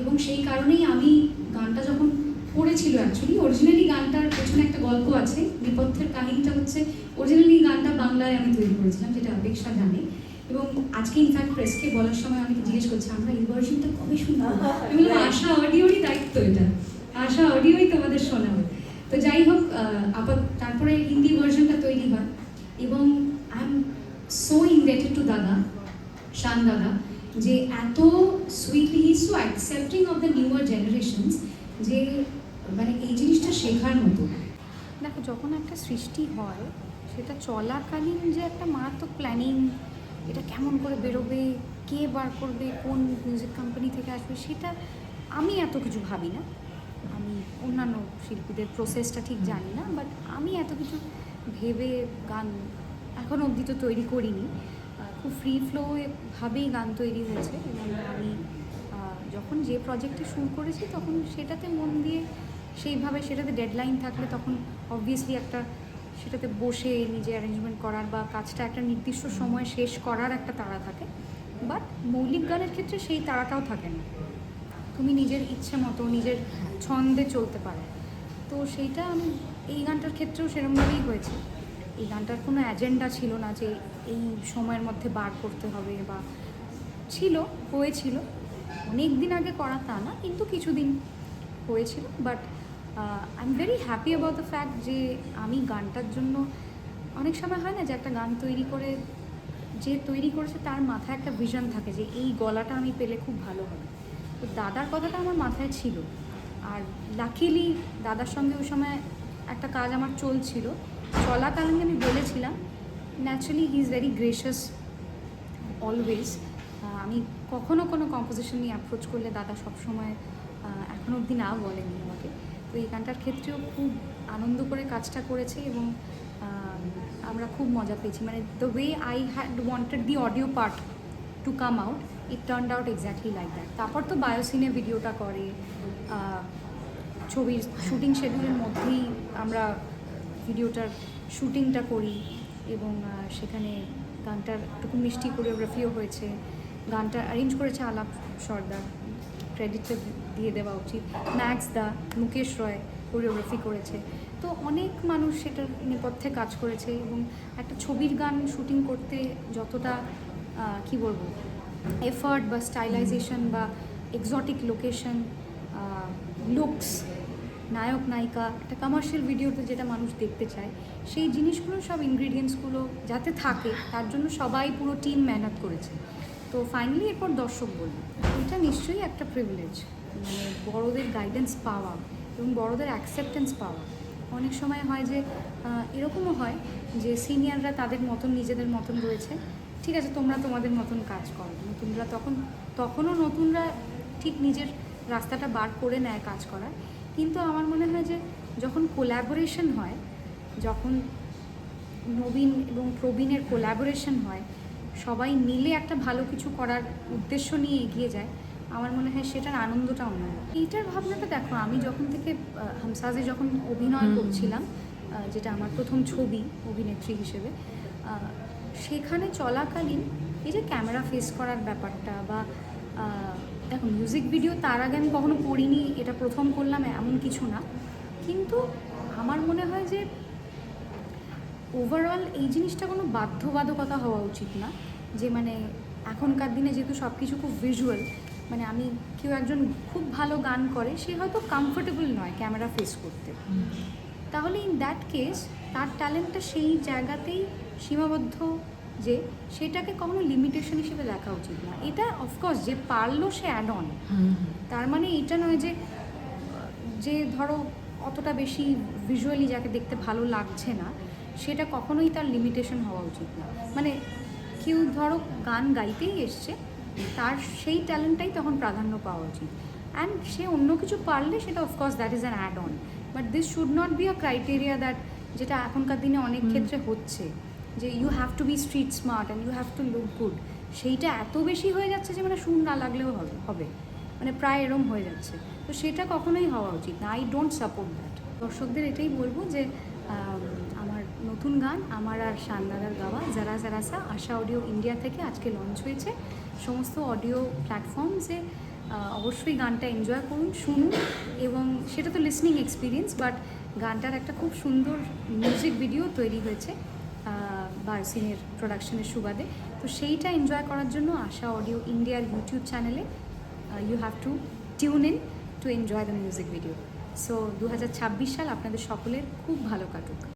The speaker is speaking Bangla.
এবং সেই কারণেই আমি গানটা যখন পড়েছিল, অ্যাকচুয়ালি অরিজিনালি গানটার পেছনে একটা গল্প আছে। নেপথ্যের কাহিনীটা হচ্ছে অরিজিনালি গানটা বাংলায় আমি তৈরি করেছিলাম, যেটা অপেক্ষা জানে। এবং আজকে ইনফ্যাক্ট প্রেসকে বলার সময় অনেকে জিজ্ঞেস করছে আমরা এই ভার্সনটা কবে শুনবো। আমি বললাম আশা অডিওরই দায়িত্ব, এটা আশা অডিওই তোমাদের শোনাবে। তো যাই হোক, তারপরে হিন্দি ভার্সনটা তৈরি হয় এবং I am so indebted to দাদা, শান দাদা, যে এত sweetly he is so accepting of the newer generations, যে মানে এই জিনিসটা শেখার মতো। দেখো, যখন একটা সৃষ্টি হয় সেটা চলাকালীন যে একটা মারাত্মক প্ল্যানিং, এটা কেমন করে বেরোবে, কে বার করবে, কোন মিউজিক কোম্পানি থেকে আসবে, সেটা আমি এত কিছু ভাবি না। আমি অন্যান্য শিল্পীদের প্রসেসটা ঠিক জানি না, বাট আমি এত কিছু ভেবে গান এখন অবধি তো তৈরি করিনি। খুব ফ্রি ফ্লোভাবেই গান তৈরি হয়েছে এবং আমি যখন যে প্রজেক্টে শুরু করেছি তখন সেটাতে মন দিয়ে সেইভাবে, সেটাতে ডেডলাইন থাকলে তখন অবভিয়াসলি একটা সেটাতে বসে নিজে অ্যারেঞ্জমেন্ট করার বা কাজটা একটা নির্দিষ্ট সময় শেষ করার একটা তাড়া থাকে। বাট মৌলিক গানের ক্ষেত্রে সেই তাড়াটাও থাকে না, তুমি নিজের ইচ্ছে মতো নিজের ছন্দে চলতে পারো। তো সেইটা আমি এই গানটার ক্ষেত্রেও সেরকমভাবেই হয়েছে। এই গানটার কোনো অ্যাজেন্ডা ছিল না যে এই সময়ের মধ্যে বার করতে হবে, বা ছিল, হয়েছিল অনেক দিন আগে করা তা না, কিন্তু কিছুদিন হয়েছিল। But I am very happy about the fact যে আমি গানটার জন্য, অনেক সময় হয় না যে একটা গান তৈরি করে যে তৈরি করেছে তার মাথায় একটা ভিশন থাকে যে এই গলাটা আমি পেলে খুব ভালো হবে। তো দাদার কথাটা আমার মাথায় ছিল, আর লাকিলি দাদার সঙ্গে ওই সময় একটা কাজ আমার চলছিল, চলাকালীন আমি বলেছিলাম। Naturally he is very gracious always. আমি কখনো কোনো কম্পোজিশন নিয়ে অ্যাপ্রোচ করলে দাদা সবসময় এখনও অবধি না বলেনি আমাকে। তো এই গানটার ক্ষেত্রেও খুব আনন্দ করে কাজটা করেছে এবং আমরা খুব মজা পেয়েছি। মানে the way I had wanted the audio part to come out, it turned out exactly like that. তারপর তো বায়োসিনে ভিডিওটা করে, ছবির শুটিং শেডিউলের মধ্যেই আমরা ভিডিওটার শুটিংটা করি এবং সেখানে গানটার একটু মিষ্টি কোরিওগ্রাফিও হয়েছে। গানটা অ্যারেঞ্জ করেছে আলাপ সর্দার, ক্রেডিটটা দিয়ে দেওয়া উচিত। ম্যাক্স দা, মুকেশ রয় কোরিওগ্রাফি করেছে। তো অনেক মানুষ সেটার নেপথ্যে কাজ করেছে এবং একটা ছবির গান শুটিং করতে যতটা কি বলবো এফার্ট বা স্টাইলাইজেশন বা এক্সোটিক লোকেশন, লুকস, নায়ক নায়িকা, একটা কমার্শিয়াল ভিডিওতে যেটা মানুষ দেখতে চায়, সেই জিনিসগুলো সব ইনগ্রিডিয়েন্টসগুলো যাতে থাকে তার জন্য সবাই পুরো টিম মেহনত করেছে। তো ফাইনালি এরপর দর্শক বলবে, এটা নিশ্চয়ই একটা প্রিভিলেজ, মানে বড়োদের গাইডেন্স পাওয়া এবং বড়োদের অ্যাকসেপ্টেন্স পাওয়া। অনেক সময় হয় যে এরকমও হয় যে সিনিয়ররা তাদের মতন নিজেদের মতন রয়েছে, ঠিক আছে তোমরা তোমাদের মতন কাজ করো, নতুনরা তখনও নতুনরা ঠিক নিজের রাস্তাটা বার করে নেয় কাজ করার। কিন্তু আমার মনে হয় যে যখন কোল্যাবোরেশন হয়, যখন নবীন এবং প্রবীণের কোল্যাবোরেশন হয়, সবাই মিলে একটা ভালো কিছু করার উদ্দেশ্য নিয়ে এগিয়ে যায়, আমার মনে হয় সেটার আনন্দটা অন্য। এইটার ভাবনাটা দেখো, আমি যখন থেকে হামসাজে যখন অভিনয় করছিলাম, যেটা আমার প্রথম ছবি অভিনেত্রী হিসেবে, সেখানে চলাকালীন এই যে ক্যামেরা ফেস করার ব্যাপারটা বা দেখো মিউজিক ভিডিও তার আগে আমি কখনো করিনি, এটা প্রথম করলাম এমন কিছু না। কিন্তু আমার মনে হয় যে ওভারঅল এই জিনিসটা কোনো বাধ্যবাধকতা হওয়া উচিত না, যে মানে এখনকার দিনে যেহেতু সব কিছু খুব ভিজুয়াল, মানে আমি কেউ একজন খুব ভালো গান করে সে হয়তো কমফোর্টেবল নয় ক্যামেরা ফেস করতে, তাহলে ইন দ্যাট কেস তার ট্যালেন্টটা সেই জায়গাতেই সীমাবদ্ধ, যে সেটাকে কখনো লিমিটেশন হিসেবে দেখা উচিত না। এটা অফকোর্স যে পারলো সে অ্যাড অন, তার মানে এটা নয় যে যে ধরো অতটা বেশি ভিজুয়ালি যাকে দেখতে ভালো লাগছে না সেটা কখনোই তার লিমিটেশন হওয়া উচিত না। মানে কেউ ধরো গান গাইতেই এসছে, তার সেই ট্যালেন্টটাই তখন প্রাধান্য পাওয়া উচিত, অ্যান্ড সে অন্য কিছু পারলে সেটা of course that is an add on, but this should not be a criteria that, যেটা এখনকার দিনে অনেক ক্ষেত্রে হচ্ছে, যে you have to be street smart and you have to look good. সেইটা এত বেশি হয়ে যাচ্ছে যে মানে সুর না লাগলেও হবে, মানে প্রায় এরম হয়ে যাচ্ছে। তো সেটা কখনোই হওয়া উচিত না, আই ডোন্ট সাপোর্ট দ্যাট। দর্শকদের এটাই বলবো যে আমার নতুন গান, আমার আর শানদাদার গাওয়া যারা যারাসা, আশা অডিও ইন্ডিয়া থেকে আজকে লঞ্চ হয়েছে সমস্ত অডিও প্ল্যাটফর্মসে। অবশ্যই গানটা এনজয় করুন, শুনুন, এবং সেটা তো লিসনিং এক্সপিরিয়েন্স, বাট গানটার একটা খুব সুন্দর মিউজিক ভিডিও তৈরি হয়েছে বারসিনের প্রোডাকশনের সুবাদে। তো সেইটা এনজয় করার জন্য আশা অডিও ইন্ডিয়ার ইউটিউব চ্যানেলে you have to tune in to enjoy the music video. So 2026 সাল আপনাদের সকলের খুব ভালো কাটুক।